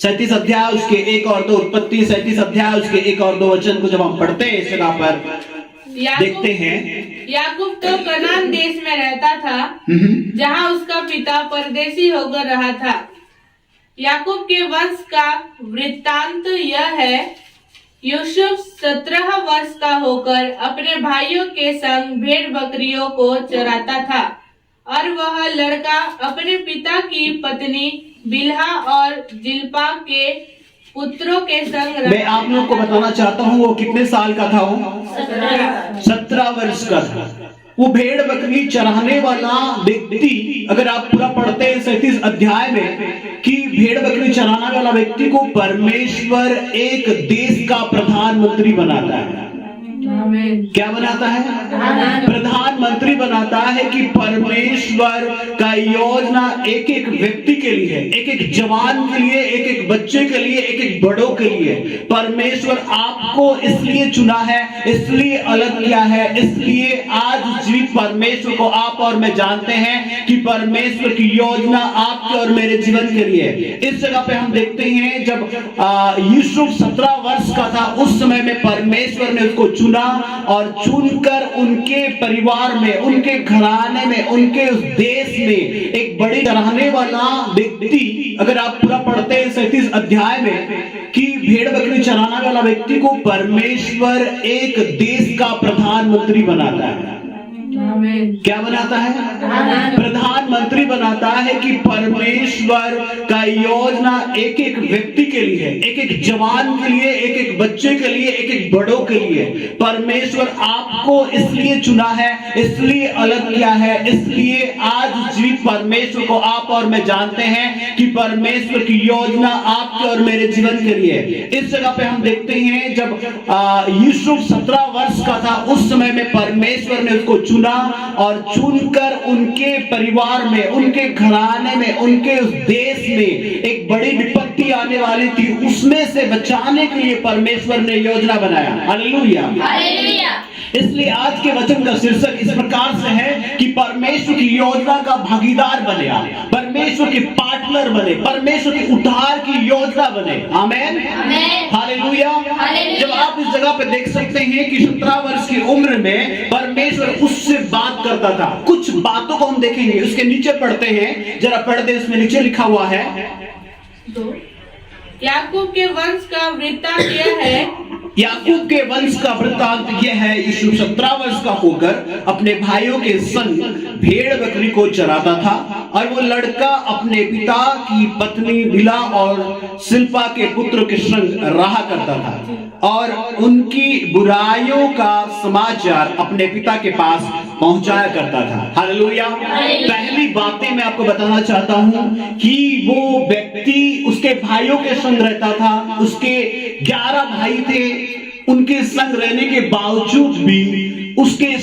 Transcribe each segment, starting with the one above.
37 अध्याय उसके 1 और 2, उत्पत्ति 37 अध्याय उसके 1 और 2 वचन को जब हम पढ़ते हैं इस जगह पर देखते हैं। याकूब तो कनान देश में रहता था, जहाँ उसका पिता परदेशी होकर रहा था। याकूब के वंश का वृत्तांत यह है, यूसुफ 17 वर्ष का होकर अपने भाइयों के संग भेड़ बकरियों को चराता था, और वह लड़का अपने पिता की पत्नी बिल्हा और जिल्पा के पुत्रों के संग मैं आप लोग को बताना चाहता हूँ वो कितने साल का था। वो 17 वर्ष का था। वो भेड़ बकरी चराने वाला व्यक्ति, अगर आप पूरा पढ़ते हैं 37 अध्याय में कि भेड़ बकरी चराने वाला व्यक्ति को परमेश्वर एक देश का प्रधानमंत्री बनाता है। क्या बनाता है? प्रधानमंत्री बनाता है कि परमेश्वर का योजना एक एक व्यक्ति के लिए, एक एक जवान के लिए, एक एक बच्चे के लिए, एक एक बड़ों के लिए परमेश्वर आपको इसलिए चुना है, इसलिए अलग किया है, इसलिए आज जीवित परमेश्वर को आप और मैं जानते हैं कि परमेश्वर की योजना आपके और मेरे जीवन के लिए। इस जगह पे हम देखते हैं जब यूसुफ 17 वर्ष का था, उस समय में परमेश्वर ने उसको चुना और चुनकर उनके परिवार में, उनके घराने में, उनके उस देश में एक बड़ी रहने वाला व्यक्ति, अगर आप पूरा पढ़ते हैं 37 अध्याय में कि भेड़ बकरी चराने वाला व्यक्ति को परमेश्वर एक देश का प्रधानमंत्री बनाता है। क्या बनाता है? प्रधानमंत्री बनाता है कि परमेश्वर का योजना एक एक व्यक्ति के लिए, एक एक जवान के लिए, एक एक बच्चे के लिए, एक एक बड़ों के लिए परमेश्वर आपको इसलिए चुना है, इसलिए अलग किया है, इसलिए आज जीवित परमेश्वर को आप और मैं जानते हैं कि परमेश्वर की योजना आपके और मेरे जीवन के लिए। इस जगह पे हम देखते हैं जब यूसुफ 17 वर्ष का था, उस समय में परमेश्वर ने उसको चुना और चुनकर उनके परिवार में, उनके घराने में, उनके उस देश में एक बड़ी विपत्ति आने वाली थी, उसमें से बचाने के लिए परमेश्वर ने योजना बनाया। हालेलुया। इसलिए आज के वचन का शीर्षक इस प्रकार से है कि परमेश्वर की योजना का भागीदार बने, परमेश्वर के पार्टनर बने, परमेश्वर के उद्धार की योजना बने। आमेन, हालेलुया। जब आप इस जगह पे देख सकते हैं कि 17 वर्ष की उम्र में परमेश्वर उससे बात करता था। कुछ बातों को हम देखेंगे, उसके नीचे पढ़ते हैं, जरा पढ़ दे, इसमें नीचे लिखा हुआ है, याकूब के वंश का वृत्तांत यह है, याकूब के वंश का वृत्तांत यह है, यूसुफ 17 वर्ष का होकर अपने भाइयों के संग भेड़ बकरी को चराता था, और वो लड़का अपने पिता की पत्नी बिल्हा और जिल्पा के पुत्र के संग रहा करता था, और उनकी बुराइयों का समाचार अपने पिता के पास पहुंचाया करता था। हालेलुया। पहली बातें मैं आपको बताना चाहता हूं कि वो व्यक्ति उसके भाइयों के संग रहता था। उसके 11 भाई थे, उनके संग रहने के बावजूद भी उसके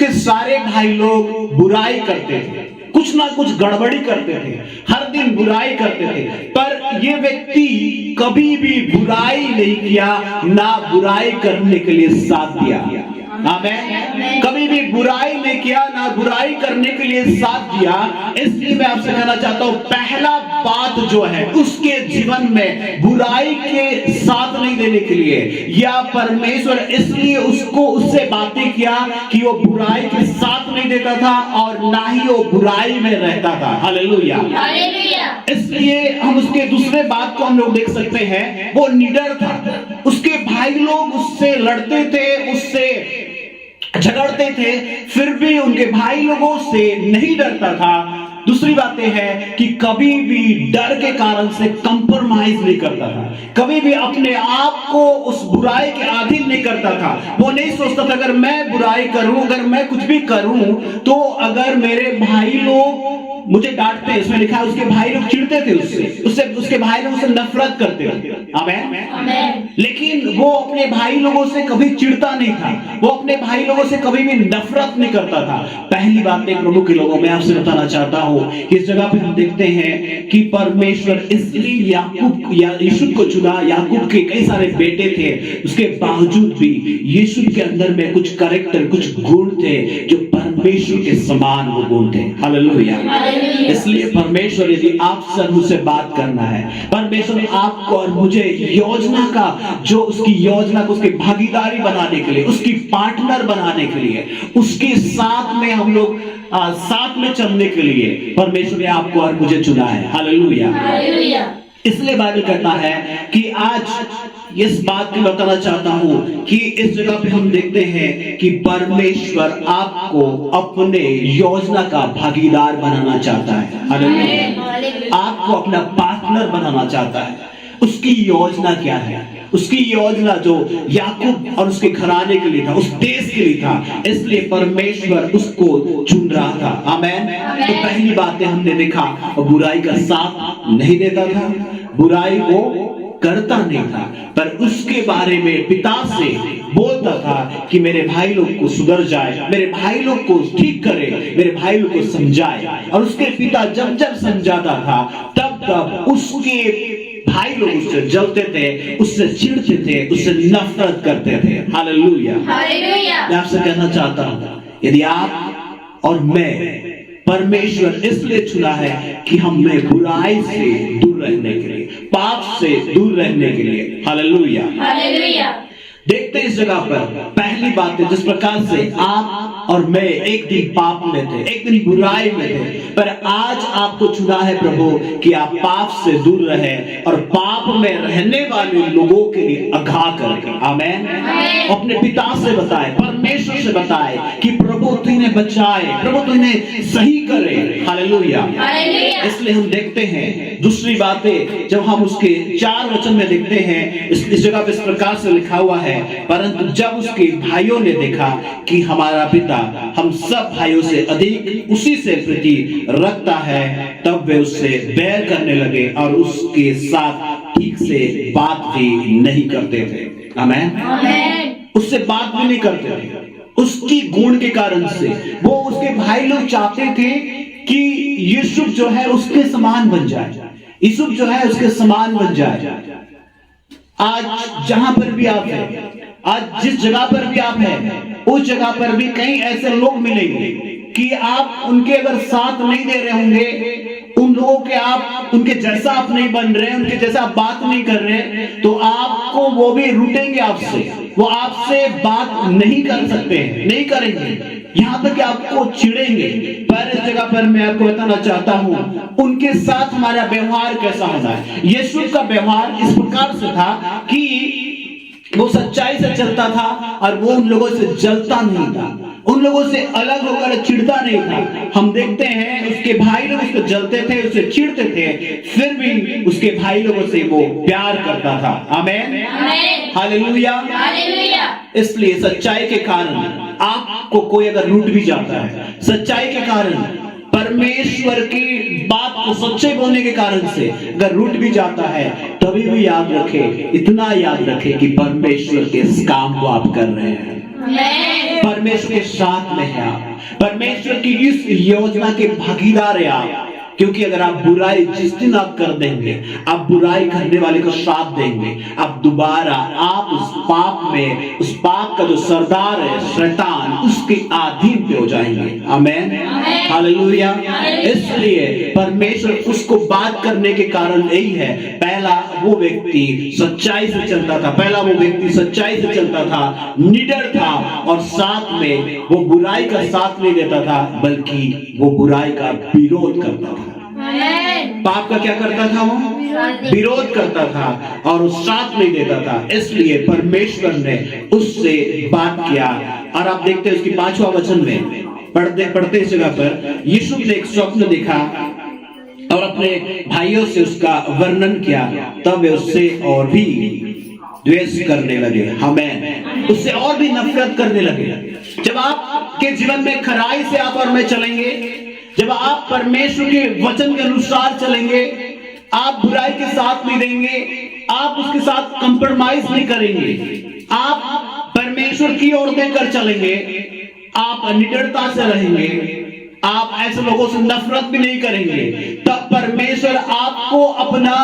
सारे भाई लोग बुराई करते थे, कुछ ना कुछ गड़बड़ी करते थे, हर दिन बुराई करते थे, पर ये व्यक्ति कभी भी बुराई नहीं किया, ना बुराई करने के लिए साथ दिया। आमेन। कभी भी बुराई नहीं किया, ना बुराई करने के लिए साथ दिया। इसलिए मैं आपसे कहना चाहता हूं, पहला बात जो है उसके जीवन में बुराई के साथ नहीं देने के लिए, या परमेश्वर इसलिए उससे बातें किया कि वो बुराई के साथ नहीं देता था और ना ही वो बुराई में रहता था। हालेलुया। इसलिए हम उसके दूसरे बात को हम लोग देख सकते हैं, वो निडर था। उसके भाई लोग उससे लड़ते थे, उससे झगड़ते थे, फिर भी उनके भाई लोगों से नहीं डरता था। दूसरी बात यह है कि कभी भी डर के कारण से कंप्रोमाइज नहीं करता था, कभी भी अपने आप को उस बुराई के अधीन नहीं करता था। वो नहीं सोचता था अगर मैं बुराई करूं, अगर मैं कुछ भी करूं, तो अगर मेरे भाई लोग मुझे डांटते हैं, इसमें लिखा है उसके भाई लोग चिढ़ते थे उससे उसके भाई लोग उससे नफरत करते थे। आमेन। लेकिन वो अपने भाई लोगों से कभी चिढ़ता नहीं था, वो अपने भाई लोगों से कभी भी नफरत नहीं करता था। पहली बात है प्रभु के लोगों, मैं आपसे बताना चाहता हूं, इस जगह पे हम देखते हैं कि परमेश्वर इसलिए यूसुफ को चुना। याकूब के कई सारे बेटे थे, उसके बावजूद भी यूसुफ के अंदर में कुछ कैरेक्टर, कुछ गुण थे जो परमेश्वर परमेश्वर के समान वो गुण थे। हालेलुया। इसलिए परमेश्वर यदि आपसे और मुझसे बात करना है, परमेश्वर आपको और मुझे योजना का जो उसकी योजना को उसकी भागीदारी बनाने के लिए, उसकी पार्टनर बनाने के लिए, उसके साथ में हम लोग साथ में चलने के लिए परमेश्वर ने आपको और मुझे चुना है। हालेलुया। इसलिए बाइबल कहता है कि आज इस बात को बताना चाहता हूं कि इस जगह पे हम देखते हैं कि परमेश्वर आपको अपने योजना का भागीदार बनाना चाहता है। हालेलुया। आपको अपना पार्टनर बनाना चाहता है। उसकी योजना क्या है? उसकी योजना जो याकूब और उसके घराने के लिए था, उस देश के लिए था, इसलिए परमेश्वर उसको चुन रहा था। आमेन। तो पहली बात है हमने देखा, बुराई का साथ नहीं देता था, बुराई वो करता नहीं था, पर उसके बारे में पिता से बोलता था कि मेरे भाई लोग को सुधर जाए, मेरे भाई लोग को ठीक करे, मेरे भाई लोग को समझाए। और उसके पिता जब जब समझाता था तब तब उसके भाई लोग उससे जलते थे, उससे चिढ़ते थे, उससे नफरत करते थे। हालेलुया। मैं आपसे कहना चाहता हूं, यदि आप और मैं, परमेश्वर इसलिए चुना है कि हमें बुराई से दूर रहने के लिए, पाप से दूर रहने के लिए। हालेलुया। देखते हैं इस जगह पर पहली बात है, जिस प्रकार से आप और मैं एक दिन पाप में थे, एक दिन बुराई में थे, पर आज आपको चुना है प्रभु कि आप पाप से दूर रहे और पाप में रहने वाले लोगों के लिए आगाह करें। आमेन। अपने पिता से बताए, परमेश्वर से बताए कि प्रभु तुझे बचाए, प्रभु तुझे सही करे। हालेलुया। इसलिए हम देखते हैं दूसरी बातें, जब हम उसके 4 वचन में देखते हैं, इस जगह पे इस प्रकार से लिखा हुआ है, परंतु जब उसके भाइयों ने देखा कि हमारा पिता हम सब भाइयों से अधिक उसी से प्रीति रखता है, तब वे उससे बैर करने लगे और उसके साथ ठीक से बात भी नहीं करते थे। आमेन। उससे बात भी नहीं करते थे उसकी गुण के कारण से। वो उसके भाई लोग चाहते थे कि यूसुफ जो है उसके समान बन जाए, यूसुफ जो है उसके समान बन जाए। आज जहां पर भी आप हैं, आज जिस जगह पर भी आप हैं, उस जगह पर भी कई ऐसे लोग मिलेंगे कि आप उनके अगर साथ नहीं दे रहे होंगे, उन लोगों के आप उनके जैसा आप नहीं बन रहे, उनके जैसा आप बात नहीं कर रहे, तो आपको वो भी रूठेंगे आपसे, वो आपसे बात नहीं कर सकते हैं, नहीं करेंगे, यहाँ तक कि आपको चिढ़ेंगे। पर इस जगह पर मैं आपको बताना चाहता हूँ उनके साथ हमारा व्यवहार कैसा होना है। यीशु का व्यवहार इस प्रकार से था कि वो सच्चाई से चलता था और वो उन लोगों से जलता नहीं था, उन लोगों से अलग होकर चिढ़ता नहीं था। हम देखते हैं उसके भाई लोग उसको जलते थे, उससे चिढ़ते थे, फिर भी उसके भाई लोगों से वो प्यार करता था। आमेन। हालेलुया। इसलिए सच्चाई के कारण आपको कोई अगर रूठ भी जाता है, सच्चाई के कारण, परमेश्वर की बात को सच्चे बोलने के कारण से अगर रूठ भी जाता है, तभी भी याद रखे, इतना याद रखे कि परमेश्वर के इस काम को आप कर रहे हैं, परमेश्वर के साथ में है आप, परमेश्वर की इस योजना के भागीदार है आप। क्योंकि अगर आप बुराई जिस दिन आप कर देंगे, आप बुराई करने वाले को श्राप देंगे, आप दोबारा आप उस पाप में, उस पाप का जो सरदार है शैतान, उसके अधीन पे हो जाएंगे। आमेन। हालेलुया। इसलिए परमेश्वर उसको बात करने के कारण यही है, पहला वो व्यक्ति सच्चाई से चलता था, पहला वो व्यक्ति सच्चाई से चलता था, निडर था, और साथ में वो बुराई का साथ नहीं देता था, बल्कि वो बुराई का विरोध करता था। पाप का क्या करता था? वो विरोध करता था और वो साथ नहीं देता था। इसलिए परमेश्वर ने उससे बात किया। और आप देखते हैं उसकी 5वां वचन में पढ़ते इस जगह पर यीशु ने एक स्वप्न देखा और अपने भाइयों से उसका वर्णन किया, तब वे उससे और भी द्वेष करने लगे, हमें उससे और भी नफरत करने लगे। जब आपके जीवन में खराई से आप और मैं चलेंगे, जब आप परमेश्वर के वचन के अनुसार चलेंगे, आप बुराई के साथ नहीं देंगे, आप उसके साथ कंप्रोमाइज नहीं करेंगे, आप परमेश्वर की ओर देकर चलेंगे, आप निडरता से रहेंगे, आप ऐसे लोगों से नफरत भी नहीं करेंगे, तब परमेश्वर आपको अपना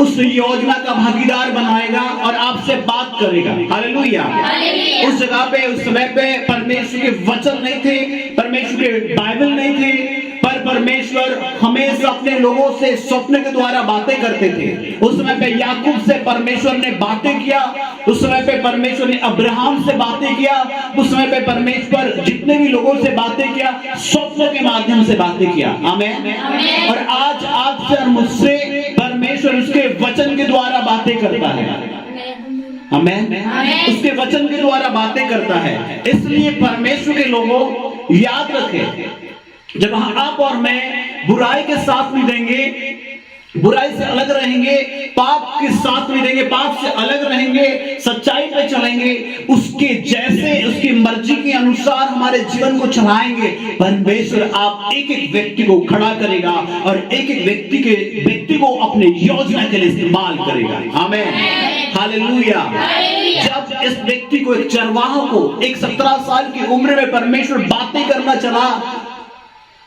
उस योजना का भागीदार बनाएगा और आपसे बात करेगा। हालेलुया। उस जगह पे उस समय पे परमेश्वर के वचन नहीं थे, परमेश्वर के बाइबल नहीं थे, पर परमेश्वर हमेशा अपने लोगों से स्वप्न के द्वारा बातें करते थे। उस समय पे याकूब से परमेश्वर ने बातें किया, उस समय पे परमेश्वर ने अब्राहम से बातें किया, उस समय पे परमेश्वर जितने भी लोगों से बातें किया स्वप्न के माध्यम से बातें किया। आमीन। और आज आपसे और मुझसे परमेश्वर उसके वचन के द्वारा बातें करता है। आमीन। उसके वचन के द्वारा बातें करता है। इसलिए परमेश्वर के लोगों याद रखें, जब आप और मैं बुराई के साथ नहीं देंगे, बुराई से अलग रहेंगे, पाप के साथ नहीं देंगे, पाप से अलग रहेंगे, सच्चाई पे चलेंगे, उसके जैसे उसकी मर्जी के अनुसार हमारे जीवन को चलाएंगे, परमेश्वर आप एक एक व्यक्ति को खड़ा करेगा और एक एक व्यक्ति को अपने योजना के लिए इस्तेमाल करेगा। आमीन। हालेलुया। जब इस व्यक्ति को, एक चरवाह को, एक 17 साल की उम्र में परमेश्वर बातें करना चला,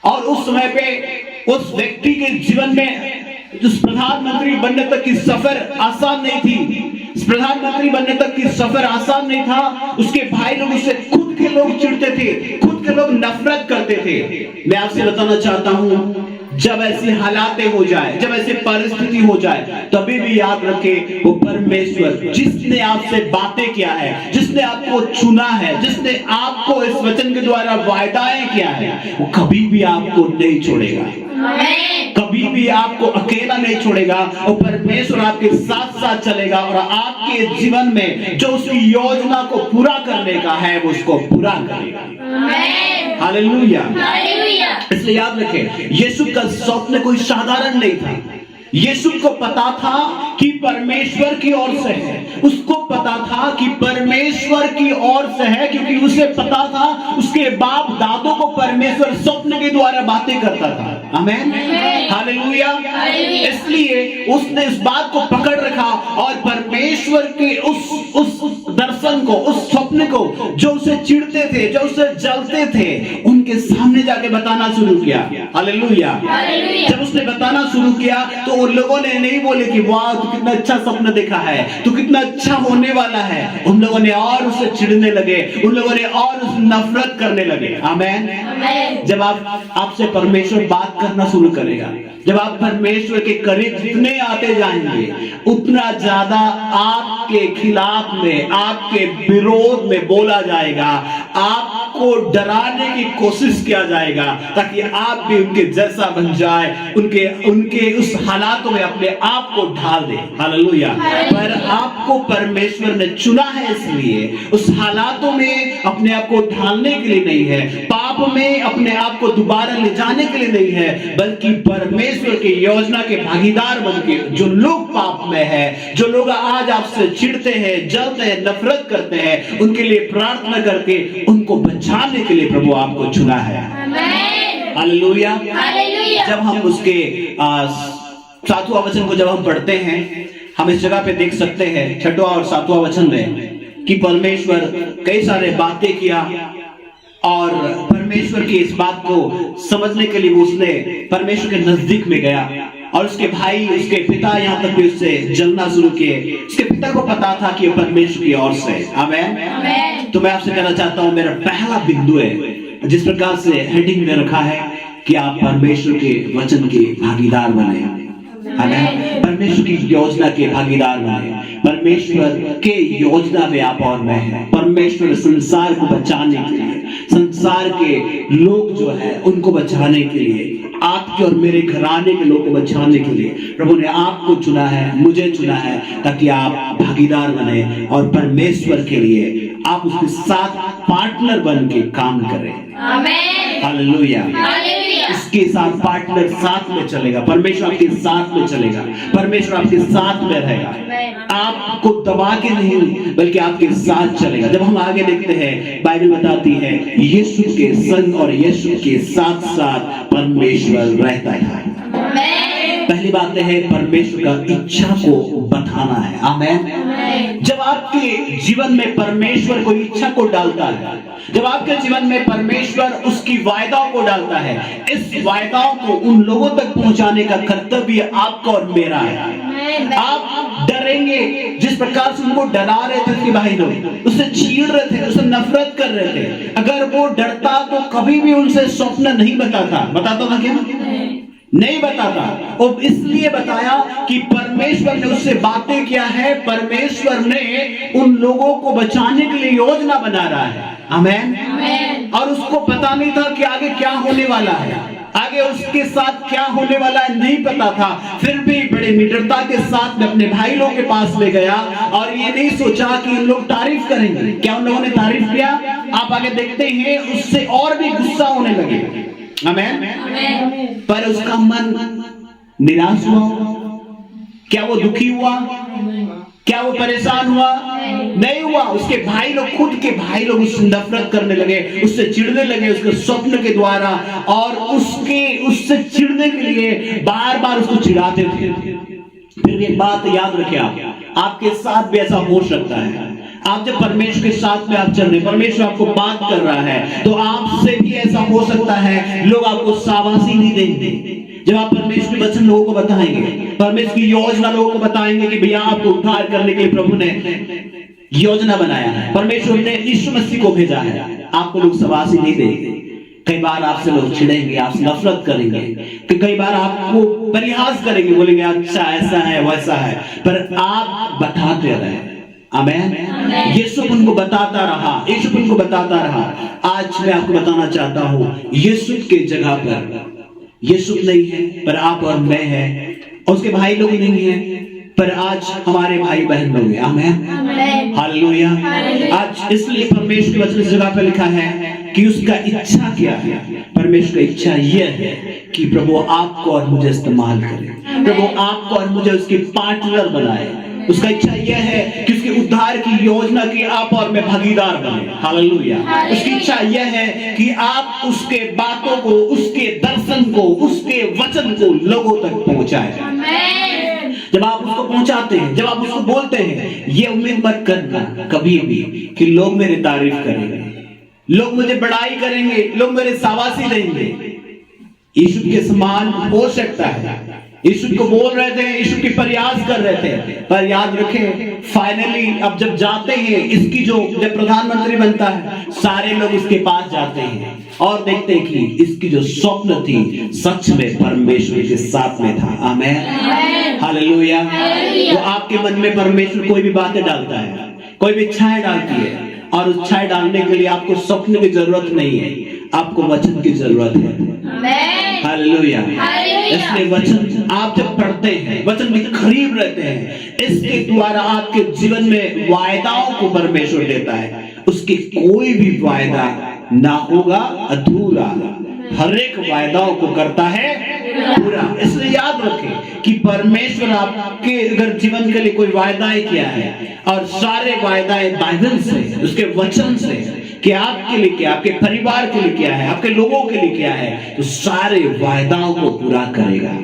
और उस समय पे उस व्यक्ति के जीवन में जिस प्रधानमंत्री बनने तक की सफर आसान नहीं थी, प्रधानमंत्री बनने तक की सफर आसान नहीं था। उसके भाई लोग उससे खुद के लोग चिढ़ते थे, खुद के लोग नफरत करते थे। मैं आपसे बताना चाहता हूं, जब ऐसी हालातें हो जाए, जब ऐसी परिस्थिति हो जाए, तभी भी याद रखें वो परमेश्वर जिसने आपसे बातें किया है, जिसने आपको चुना है, जिसने आपको इस वचन के द्वारा वायदाएं किया है, वो कभी भी आपको नहीं छोड़ेगा, कभी भी आपको अकेला नहीं छोड़ेगा। और परमेश्वर आपके साथ साथ चलेगा और आपके जीवन में जो उसकी योजना को पूरा करने का है वो उसको पूरा करेगा। हालेलुया। इसलिए याद रखें, यीशु का स्वप्न कोई साधारण नहीं था। यीशु को पता था कि परमेश्वर की ओर से है, उसको पता था कि परमेश्वर की ओर से है, क्योंकि उसे पता था उसके बाप दादों को परमेश्वर स्वप्न के द्वारा बातें करता था। आमीन। हालेलुया। इसलिए उसने इस बात को पकड़ रखा और परमेश्वर के उस दर्शन को, उस स्वप्न को, जो उसे चिढ़ते थे, जो उसे जलते थे, उनके सामने जाके बताना शुरू किया। हालेलुया। जब उसने बताना शुरू किया तो उन लोगों ने नहीं बोले कि वाह तू कितना अच्छा सपना देखा है, तू कितना अच्छा होने वाला है। उन लोगों ने और उससे चिढ़ने लगे, उन लोगों ने और उससे नफरत करने लगे। आमीन। जब आपसे परमेश्वर बात करना शुरू करेगा, जब आप परमेश्वर के करीब जितने आते जाएंगे, उतना ज्यादा आपके खिलाफ में, आपके विरोध में बोला जाएगा, आपको डराने की कोशिश किया जाएगा, ताकि आप भी उनके जैसा बन जाए, उनके उस हालातों में अपने आप को ढाल दे। हालेलुया। पर आपको परमेश्वर ने चुना है, इसलिए उस हालातों में अपने आप को ढालने के लिए नहीं है, पाप में अपने आप को दोबारा ले जाने के लिए नहीं है, बल्कि परमेश्वर की योजना के भागीदार बनके जो लोग पाप में है, जो लोग आज आपसे चिढ़ते हैं, जलते हैं, नफरत करते हैं, उनके लिए प्रार्थना करके उनको बचाने के लिए प्रभु आपको चुना है। हालेलुया। जब हम उसके 7वां वचन को जब हम पढ़ते हैं, हम इस जगह पे देख सकते हैं 6वां और 7वां वचन में कि परमेश्वर कई सारे बातें किया और परमेश्वर की इस बात को समझने के लिए उसने परमेश्वर के नजदीक में गया और उसके भाई, उसके पिता यहाँ तक भी उससे जलना शुरू किए। उसके पिता को पता था कि परमेश्वर की ओर से। आमीन। तो मैं आपसे कहना चाहता हूँ, मेरा पहला बिंदु है जिस प्रकार से हेडिंग में रखा है कि आप परमेश्वर के वचन के भागीदार बने। परमेश्वर की योजना के भागीदार बने। परमेश्वर के योजना में आप और मैं हैं। परमेश्वर संसार को बचाने के लिए, संसार के लोग जो है उनको बचाने के लिए, आपके और मेरे घराने के लोगों को बचाने के लिए प्रभु ने आपको चुना है, मुझे चुना है, ताकि आप भागीदार बने और परमेश्वर के लिए आप उसके साथ पार्टनर बन के काम करें। हालेलुया। इसके साथ पार्टनर साथ में चलेगा, परमेश्वर आपके साथ में चलेगा, परमेश्वर आपके साथ में रहेगा, आपको दबा के नहीं बल्कि आपके साथ चलेगा। जब हम आगे देखते हैं, बाइबल बताती है यीशु के संग और यीशु के साथ साथ परमेश्वर रहता है। पहली बात है परमेश्वर का इच्छा को बताना है। आमीन। जब आपके जीवन में परमेश्वर कोई इच्छा को डालता है, जब आपके जीवन में परमेश्वर उसकी वायदाओं को डालता है, इस वायदाओं को उन लोगों तक पहुंचाने का कर्तव्य आपका और मेरा है। आप डरेंगे। जिस प्रकार से उनको डरा रहे थे उसके भाई लोग, उससे छीड़ रहे थे, उससे नफरत कर रहे थे, अगर वो डरता तो कभी भी उनसे स्वप्न नहीं बताता था क्या? नहीं बताता। और इसलिए बताया कि परमेश्वर ने उससे बातें किया है, परमेश्वर ने उन लोगों को बचाने के लिए योजना बना रहा है। आमेन। और उसको पता नहीं था कि आगे क्या होने वाला है, आगे उसके साथ क्या होने वाला है नहीं पता था। फिर भी बड़े निडरता के साथ में अपने भाई लोगों के पास ले गया और ये नहीं सोचा कि इन लोग तारीफ करेंगे। क्या उन लोगों ने तारीफ किया? आप आगे देखते हैं, उससे और भी गुस्सा होने लगे। आमेन। पर उसका मन निराश हुआ? क्या वो दुखी हुआ? क्या वो परेशान हुआ? नहीं हुआ। उसके भाई लोग, खुद के भाई लोग उससे नफरत करने लगे, उससे चिढ़ने लगे उसके स्वप्न के द्वारा, और उससे चिढ़ने के लिए बार बार उसको चिढ़ाते थे। फिर एक बात याद रखें, आपके साथ भी ऐसा हो सकता है। आप जब परमेश्वर के साथ में आप चल रहे, परमेश्वर आपको बात कर रहा है, तो आपसे भी ऐसा हो सकता है लोग आपको शाबाशी नहीं देंगे। जब आप परमेश्वर के वचन लोगों को बताएंगे, परमेश्वर की योजना लोगों को बताएंगे कि भैया आपको उद्धार करने के लिए प्रभु ने योजना बनाया है, परमेश्वर ने यीशु मसीह को भेजा है, आपको लोग शाबाशी नहीं देंगे। कई बार आपसे लोग चिढ़ेंगे, आपसे नफरत करेंगे, कि कई बार आपको परिहास करेंगे, बोलेंगे अच्छा ऐसा है वैसा है, पर आप बताते रहे। आमेन। यीशु उनको बताता रहा, यीशु उनको बताता रहा। आज मैं आपको बताना चाहता हूं, यीशु के जगह पर यीशु नहीं है, पर आप और मैं है, और उसके भाई लोग नहीं है, पर आज हमारे भाई बहन लोग हैं। आमेन। हालेलुया। आज इसलिए परमेश्वर के वचन इस जगह पर लिखा है कि उसका इच्छा क्या है। परमेश्वर की इच्छा यह है कि प्रभु आपको और मुझे इस्तेमाल करे, प्रभु आपको और मुझे उसकी पार्टनर बनाए। उसका इच्छा यह है कि उसके उद्धार की योजना की आप और मैं भागीदार बने। हालेलुया। उसकी इच्छा यह है कि आप उसके बातों को, उसके दर्शन को, उसके वचन को लोगों तक पहुंचाएं। जब आप उसको पहुंचाते हैं, जब आप उसको बोलते हैं, ये उम्मीद मत करना कभी भी कि लोग मेरी तारीफ करेंगे, लोग मुझे बड़ाई करेंगे, लोग मेरे शाबाशी देंगे। यीशु के समान हो सकता है, यीशु को बोल रहे थे, यीशु की प्रयास कर रहे थे, पर याद रखें फाइनली अब जब जाते हैं, इसकी जब प्रधानमंत्री बनता है, सारे लोग उसके पास जाते हैं और देखते हैं कि इसकी जो स्वप्न थी सच में परमेश्वर के साथ में था। आमेन। हालेलुया। तो आपके मन में परमेश्वर कोई भी बातें डालता है, कोई भी इच्छाएं डालती है, और उस इच्छाएं डालने के लिए आपको स्वप्न की जरूरत नहीं है, आपको वचन की जरूरत है। हालेलुया। इसलिए वचन आप जब पढ़ते हैं, वचन में करीब रहते हैं, इसके द्वारा आपके जीवन में वायदाओं को परमेश्वर देता है। उसकी कोई भी वायदा ना होगा अधूरा, हर एक वायदाओं को करता है पूरा। इसलिए याद रखें कि परमेश्वर आपके अगर जीवन के लिए कोई वायदाएं किया है, और सारे वायदाएं बाइबल से, उसके वचन से, कि आपके लिए क्या, आपके परिवार के लिए क्या है, आपके लोगों के लिए क्या है, तो सारे वायदाओं को पूरा करेगा।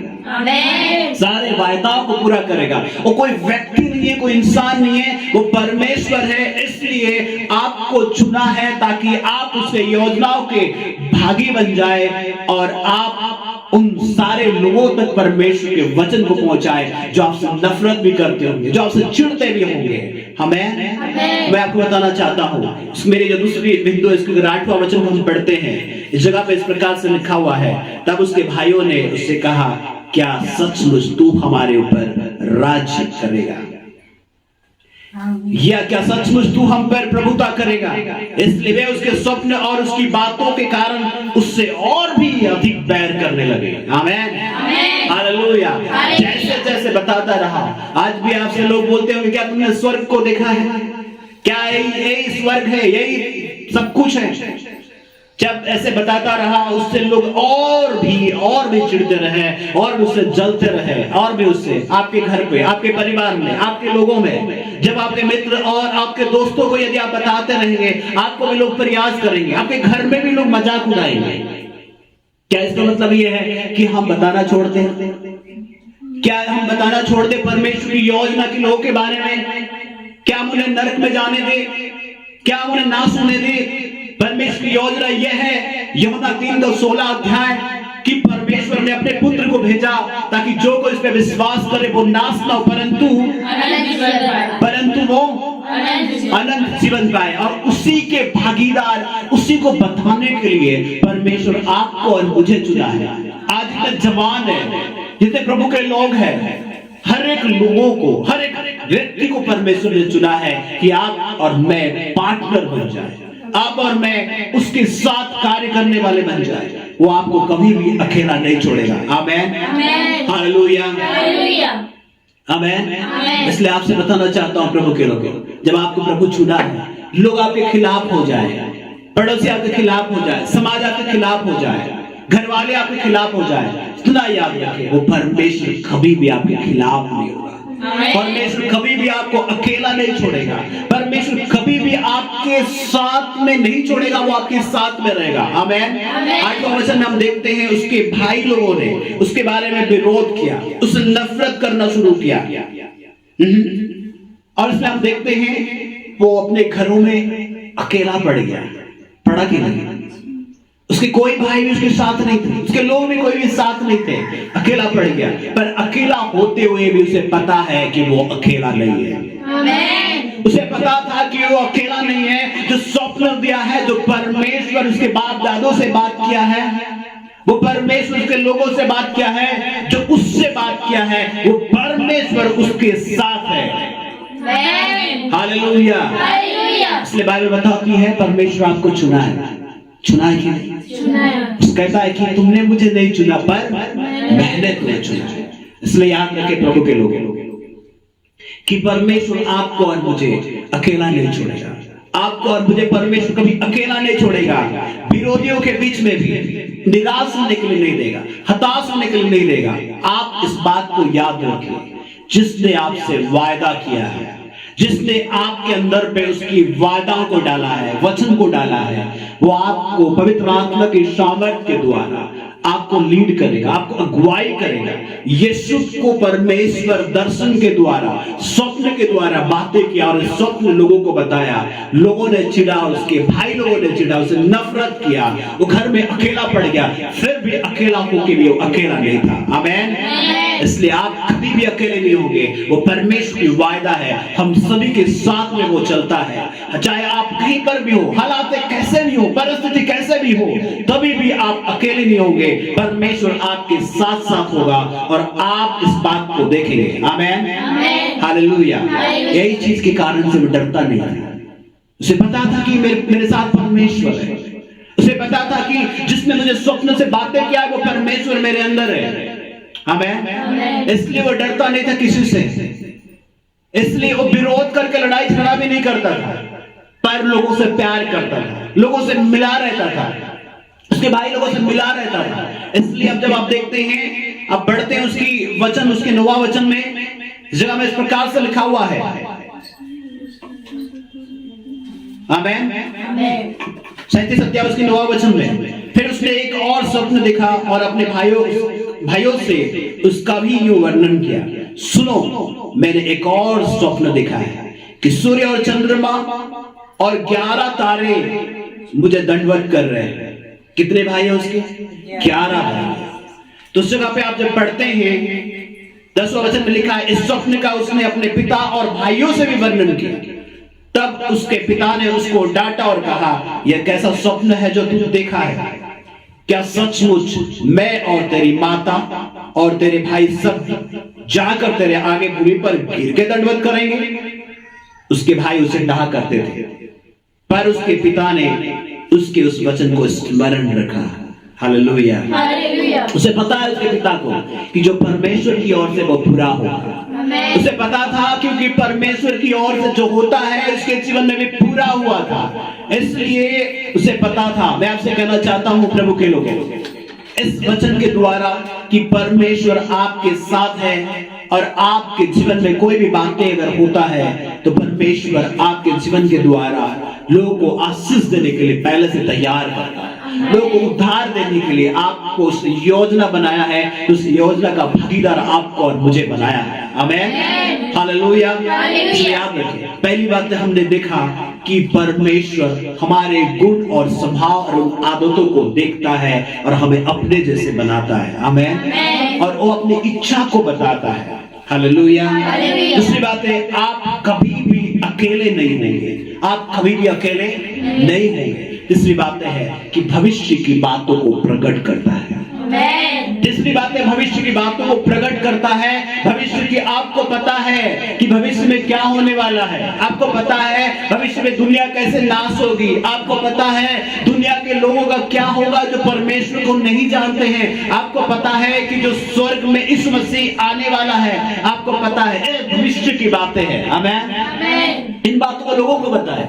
सारे वायदाओं को पूरा करेगा। वो कोई व्यक्ति नहीं है, कोई इंसान नहीं है, वो परमेश्वर है। इसलिए आपको चुना है ताकि आप उसके योजनाओं के भागी बन जाए, और आप उन सारे लोगों तक परमेश्वर के वचन को पहुंचाए जो आपसे नफरत भी करते होंगे, जो आपसे चिढ़ते भी होंगे। हमें मैं आपको बताना चाहता हूँ, मेरी जो दूसरी बिंदु, इसके 8वां वचन को हम पढ़ते हैं, इस जगह पे इस प्रकार से लिखा हुआ है, तब उसके भाइयों ने उससे कहा, क्या सचमुच तू हमारे ऊपर राज्य करेगा, या क्या सचमुच तू हम पर प्रभुता करेगा। इसलिए वे उसके स्वप्न और उसकी बातों के कारण उससे और भी अधिक बैर करने लगे। आमेन। हालेलुया। जैसे जैसे बताता रहा, आज भी आपसे लोग बोलते होंगे, क्या तुमने स्वर्ग को देखा है, क्या यही स्वर्ग है, यही सब कुछ है। जब ऐसे बताता रहा, उससे लोग और भी चिढ़ते रहे, और भी उससे जलते रहे, और भी उससे आपके घर पे, आपके परिवार में, आपके लोगों में, जब आपके मित्र और आपके दोस्तों को यदि आप बताते रहेंगे, आपको भी लोग प्रयास करेंगे, आपके घर में भी लोग मजाक उड़ाएंगे। क्या इसका मतलब ये है कि हम बताना छोड़ दें? क्या हम बताना छोड़ दें परमेश्वर की योजना के लोगों के बारे में? क्या हम उन्हें नरक में जाने दें? क्या हम उन्हें नाश होने दें? परमेश्वर की योजना यह है, यूहन्ना 3:16 अध्याय, कि परमेश्वर परमेश्वर ने अपने पुत्र को भेजा ताकि जो कोई इस पे विश्वास करे वो नाश ना हो परंतु वो अनंत जीवन पाए। और उसी के भागीदार, उसी को बताने के लिए परमेश्वर आपको और मुझे चुना है। आज जितने जवान है, जितने प्रभु के लोग हैं, हर एक लोगों को, हर एक व्यक्ति को परमेश्वर ने चुना है कि आप और मैं पार्टनर बन जाए, आप और मैं उसके साथ कार्य करने वाले बन जाए। वो आपको कभी भी अकेला नहीं छोड़ेगा। आमेन, हालेलुया, आमेन। इसलिए आपसे बताना चाहता हूं प्रभु के लोग, जब आपको प्रभु चुना है, लोग आपके खिलाफ हो जाए, पड़ोसी आपके खिलाफ हो जाए, समाज आपके खिलाफ हो जाए, घर वाले आपके खिलाफ हो जाए, इतना याद रखें, वो परमेश्वर कभी भी आपके खिलाफ नहीं होगा। परमेश्वर कभी भी आपको अकेला नहीं छोड़ेगा। परमेश्वर कभी भी आपके साथ में नहीं छोड़ेगा, वो आपके साथ में रहेगा। आमेन। आज के वचन में हम देखते हैं उसके भाई लोगों ने उसके बारे में विरोध किया, उससे नफरत करना शुरू किया। और इसमें हम देखते हैं वो अपने घरों में अकेला पड़ गया। पड़ा कि नहीं? उसके कोई भाई भी उसके साथ नहीं थे, उसके लोग भी कोई भी साथ नहीं थे, अकेला पड़ गया। पर अकेला होते हुए भी उसे पता है कि वो अकेला नहीं है। उसे पता था कि वो अकेला नहीं है। जो स्वप्न दिया है, जो परमेश्वर उसके बाप दादों से बात किया है, वो परमेश्वर उसके लोगों से बात किया है, जो उससे बात किया है, वो परमेश्वर उसके साथ है। हालेलुया। इसलिए बाइबल बताती है परमेश्वर आपको चुना है। चुना है कि नहीं? कहता है कि तुमने मुझे नहीं चुना पर मैंने तुम्हें चुना है। इसलिए याद रखे प्रभु के लोग कि परमेश्वर आपको और मुझे अकेला नहीं छोड़ेगा। आपको और मुझे परमेश्वर कभी अकेला नहीं छोड़ेगा। विरोधियों के बीच में भी निराश होने के लिए नहीं देगा, हताश होने के लिए नहीं देगा। आप इस बात को याद रखिए, जिसने आपसे वायदा किया है, जिसने आपके अंदर पे उसकी वायदाओं को डाला है, वचन को डाला है, वो आपको पवित्र आत्मा की सामर्थ के द्वारा आपको लीड करेगा, आपको अगुवाई करेगा। यीशु को परमेश्वर दर्शन के द्वारा, स्वप्न के द्वारा बातें किया और स्वप्न लोगों को बताया। लोगों ने चिढ़ा, उसके भाई लोगों ने चिढ़ा, उसे नफरत किया, वो घर में अकेला पड़ गया। फिर भी अकेला होके भी वो अकेला नहीं था। आमेन। इसलिए आप कभी भी अकेले नहीं होंगे। वो परमेश्वर की वायदा है, हम सभी के साथ में वो चलता है। चाहे आप कहीं पर भी हो, हालात कैसे भी हो, परिस्थिति कैसे भी हो, तभी भी आप अकेले नहीं होंगे। परमेश्वर आपके साथ साथ होगा और आप इस बात को देखेंगे। आमेन, हालेलुया। यही चीज के कारण से वो डरता नहीं था। उसे पता था कि मेरे साथ परमेश्वर है। उसे पता था कि जिसने मुझे स्वप्न से बातें किया वो परमेश्वर मेरे अंदर है। आमेन। इसलिए वो डरता नहीं था किसी से। इसलिए वो विरोध करके लड़ाई झगड़ा भी नहीं करता था, पर लोगों से प्यार करता था, लोगों से मिला रहता था, उसके भाई लोगों से मिला रहता था। इसलिए अब जब आप देखते हैं, आप पढ़ते हैं उसकी वचन, उसके 9वां वचन में इस जगह में इस प्रकार से लिखा हुआ है। आमेन। 37-28 के 9वां वचन में फिर उसने एक और स्वप्न देखा और अपने भाइयों से उसका भी यूं वर्णन किया। सुनो, मैंने एक और स्वप्न देखा है कि सूर्य और चंद्रमा और 11 तारे मुझे दंडवत कर रहे हैं। कितने भाई हैं उसके? 11 भाई। तो उस जगह पे आप जब पढ़ते हैं 10वां वचन में लिखा है, इस स्वप्न का उसने अपने पिता और भाइयों से भी वर्णन किया। तब उसके पिता ने उसको डांटा और कहा, यह कैसा स्वप्न है जो तूने देखा है? क्या सचमुच मैं और तेरी माता और तेरे भाई सब जाकर तेरे आगे भूमि पर गिर के दंडवत करेंगे? उसके भाई उसे डाहा करते थे, पर उसके पिता ने उसके उस वचन को स्मरण रखा। हालेलुया। उसे पता है उसके पिता को कि जो परमेश्वर की ओर से वो पूरा होगा। उसे पता था क्योंकि परमेश्वर की ओर से जो होता है उसके जीवन में भी पूरा हुआ था। इसलिए उसे पता था। मैं आपसे कहना चाहता हूं प्रभु के लोगों, इस वचन के द्वारा कि परमेश्वर आपके साथ है और आपके जीवन में कोई भी बातें अगर होता है तो परमेश्वर आपके जीवन के द्वारा लोगों को आशीष देने के लिए पहले से तैयार करता है। लोगों को उद्धार देने के लिए आपको उस योजना बनाया है, उस योजना का भागीदार आपको और मुझे बनाया है। आमेन। हालेलुया। इसलिए याद रखें, पहली बात हमने देखा कि परमेश्वर हमारे गुण और स्वभाव और आदतों को देखता है और हमें अपने जैसे बनाता है। आमीन। और वो अपनी इच्छा को बताता है। हालेलुया। दूसरी बात है, आप कभी भी अकेले नहीं होंगे। आप कभी भी अकेले नहीं होंगे। तीसरी बात है कि भविष्य की बातों को प्रकट करता है। तीसरी बात है, भविष्य की बातों को प्रकट करता है। भविष्य की आपको पता है कि भविष्य में क्या होने वाला है। आपको पता है भविष्य में दुनिया कैसे नाश होगी। आपको पता है दुनिया के लोगों का क्या होगा जो परमेश्वर को नहीं जानते हैं। आपको पता है कि जो स्वर्ग में यीशु मसीह आने वाला है। आपको पता है ये भविष्य की बातें हैं। आमीन। इन बातों को लोगों को बताएं,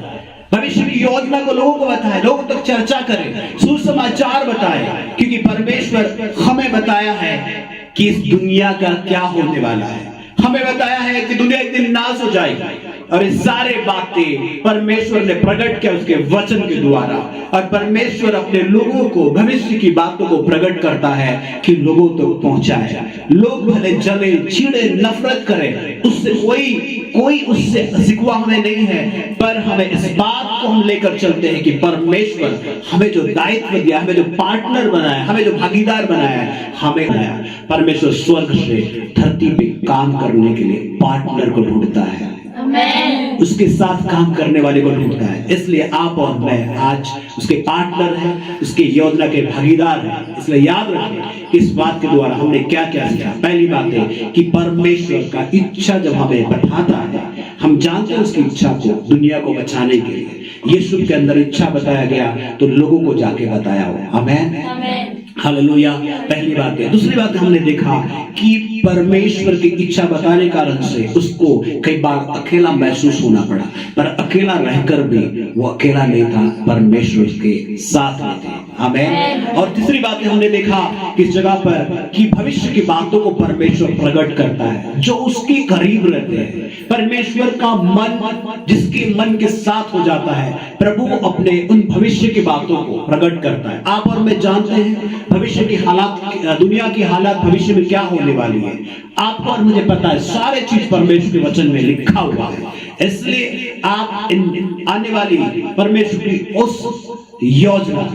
भविष्य की योजना को लोगों को बताएं, लोगों तक चर्चा करें, सुसमाचार बताएं, क्योंकि परमेश्वर हमें बताया है कि इस दुनिया का क्या होने वाला है। हमें बताया है कि दुनिया एक दिन नाश हो जाएगी और ये सारे बातें परमेश्वर ने प्रकट किया उसके वचन के द्वारा। और परमेश्वर अपने लोगों को भविष्य की बातों को प्रकट करता है कि लोगों तक तो पहुंचाए। लोग भले जले छिड़े नफरत करें, उससे कोई उससे शिकवा हमें नहीं है, पर हमें इस बात को हम लेकर चलते हैं कि परमेश्वर हमें जो दायित्व दिया, हमें जो पार्टनर बनाया, हमें जो भागीदार बनाया, हमें बनाया। परमेश्वर स्वर्ग से धरती पे काम करने के लिए पार्टनर को ढूंढता है। उसके साथ काम करने वाले को ढूंढता है। इसलिए आप और मैं आज उसके पार्टनर हैं, उसकी योजना के भागीदार हैं। इसलिए याद रखें इस बात के द्वारा हमने क्या क्या सीखा। पहली बात है कि परमेश्वर का इच्छा जब हमें बताता है, हम जानते हैं उसकी इच्छा को दुनिया को बचाने के लिए। यीशु के अंदर इच्छा बताया गया तो लोगों को जाके बताया हो। आमीन। हालेलुया। पहली बात है। दूसरी बात हमने देखा कि परमेश्वर की इच्छा बताने कारण से उसको कई बार अकेला महसूस होना पड़ा, पर अकेला रहकर भी वो अकेला नहीं था, परमेश्वर उसके साथ में थे। आमीन। और तीसरी बात हमने देखा किस जगह पर कि भविष्य की बातों को परमेश्वर प्रकट करता है जो उसके करीब रहते हैं। परमेश्वर का मन जिसके मन के साथ हो जाता है, प्रभु अपने उन भविष्य की बातों को प्रकट करता है। आप और मैं जानते हैं भविष्य की हालात, दुनिया की हालात भविष्य में क्या होने वाली है। आपको और मुझे पता है, सारे चीज परमेश्वर के वचन में लिखा हुआ है। इसलिए आप इन आने वाली परमेश्वर की उस योजना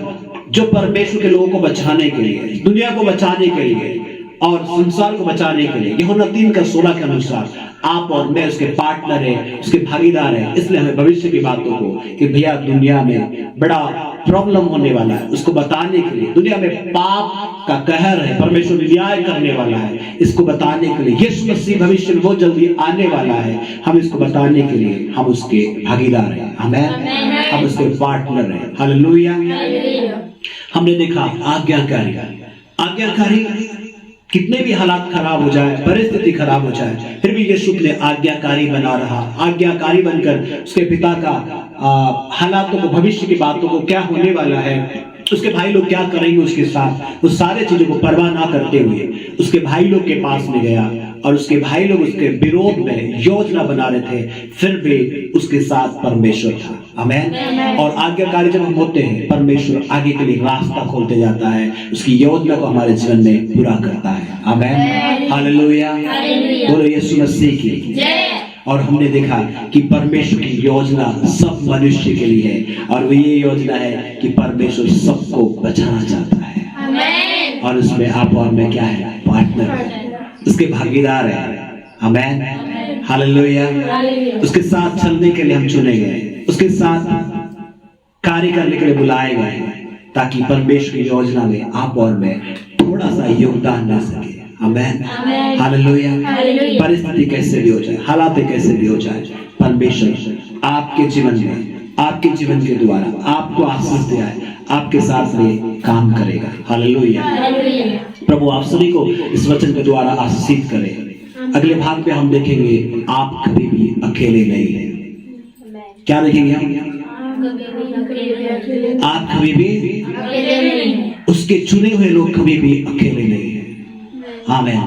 जो परमेश्वर के लोगों को बचाने के लिए, दुनिया को बचाने के लिए और संसार को बचाने के लिए, यूहन्ना 3:16 के अनुसार आप और मैं उसके पार्टनर है, उसके भागीदार है। इसलिए हमें भविष्य की बातों को कि भैया दुनिया में बड़ा प्रॉब्लम होने वाला है, उसको बताने के लिए, दुनिया में पाप का कहर है, परमेश्वर न्याय करने वाला है, इसको बताने के लिए यीशु मसीह भविष्य में बहुत जल्दी आने वाला है। हम इसको बताने के लिए हम उसके भागीदार हैं। आमीन। हम उसके पार्टनर हैं। हालेलुया। हमने देखा आज्ञाकारी कितने भी हालात खराब हो जाए, परिस्थिति खराब हो जाए, फिर भी यीशु ने आज्ञाकारी बना रहा। आज्ञाकारी बनकर उसके पिता का हालातों को, भविष्य की बातों को, क्या होने वाला है, उसके भाई लोग क्या करेंगे उसके साथ, उस सारे चीजों को परवाह ना करते हुए उसके भाई लोग के पास में गया और उसके भाई लोग उसके विरोध में योजना बना रहे थे, फिर भी उसके साथ परमेश्वर था। आमीन। और आज्ञाकारी जब हम होते हैं, परमेश्वर आगे के लिए रास्ता खोलते जाता है, उसकी योजना को हमारे जीवन में पूरा करता है। आमीन। हालेलुया। बोलो यीशु मसीह की। और हमने देखा कि परमेश्वर की योजना सब मनुष्य के लिए है और वो ये योजना है कि परमेश्वर सबको बचाना चाहता है। आमीन। और उसमें आप और मैं क्या है, पार्टनर है, उसके भागीदार है। आमीन। हालेलुया। उसके साथ चलने के लिए हम चुने गए, उसके साथ कार्य करने के लिए बुलाए गए, ताकि परमेश्वर की योजना में आप और मैं थोड़ा सा योगदान दे सके। आमीन। हालेलुया। परिस्थिति कैसे भी हो जाए, हालात कैसे भी हो जाए, परमेश्वर आपके जीवन में, आपके जीवन के द्वारा आपको आशीष दिया है, आपके साथ में काम करेगा। हालेलुया। प्रभु आप सभी को इस वचन के द्वारा आशीषित करे। अगले भाग में हम देखेंगे आप कभी भी अकेले नहीं हैं। क्या देखेंगे हम? आप कभी भी, उसके चुने हुए लोग कभी भी अकेले नहीं हैं। आमीन।